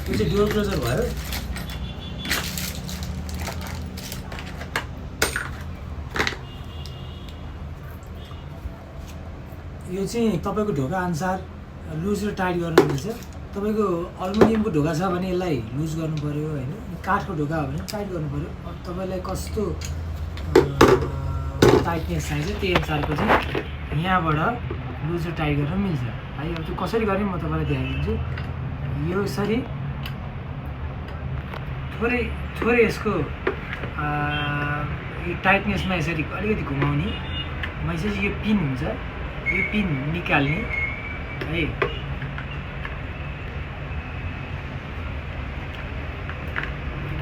यो चाहिँ door closer भयो। यो चाहिँ तपाईँको ढोका अनुसार लुज र टाइट गर्न मिल्छ। तपाईँको अल्मुनियमको ढोका छ भने यसलाई लुज गर्नु पऱ्यो होइन, काठको ढोका हो भने टाइट गर्नु पऱ्यो। अब तपाईँलाई कस्तो टाइटनेस चाहिन्छ त्यही अनुसारको चाहिँ यहाँबाट लुज र टाइट गर्न मिल्छ है। अब त्यो कसरी गर्ने म तपाईँलाई देखाइदिन्छु। यो यसरी थोरै थोरै यसको यो टाइटनेसमा यसरी अलिकति घुमाउने। मैले यो पिन हुन्छ, यो पिन निकाल्ने है।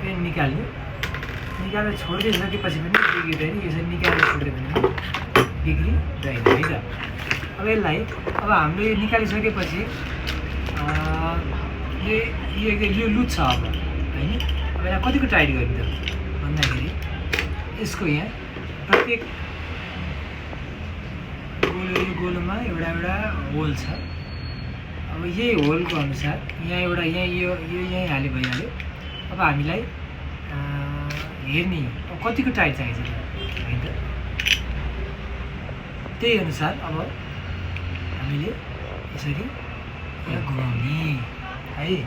पिन निकालेर छोडिदिइसकेपछि पनि बिग्रिँदैन। यसरी निकालेर छोड्यो भने बिग्रिँदैन है त। अब यसलाई अब हामीले यो निकालिसकेपछि यो लुज छ अब होइन। अब यसलाई कतिको टाइट गर्ने त भन्दाखेरि यसको यहाँ प्रत्येक गोलोमा एउटा होल छ। अब यही होलको अनुसार यहाँ एउटा यहीँ हाले भइहाल्यो। अब हामीलाई हेर्ने अब कतिको टाइट चाहिन्छ है त। त्यही अनुसार अब हामीले यसरी यहाँ घुमाउने है।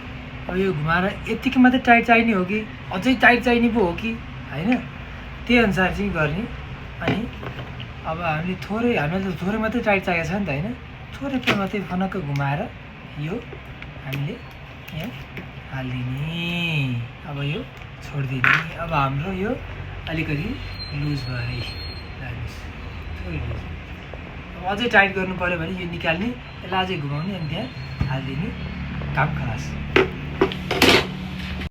अब यो घुमाएर यतिकै मात्रै टाइट चाहिने हो कि अझै टाइट चाहिने पो हो कि होइन, त्यही अनुसार चाहिँ गर्ने। अनि अब हामीले हामीलाई त थोरै मात्रै टाइट चाहिएको छ नि त होइन, थोरै मात्रै फनक्क घुमाएर यो हामीले यहाँ हालिदिने। अब यो छोडिदिने। अब हाम्रो यो अलिकति लुज भयो है, थोरै लुज। अब अझै टाइट गर्नु पऱ्यो भने यो निकाल्ने, यसलाई अझै घुमाउने अनि त्यहाँ हालिदिने, काम खलास।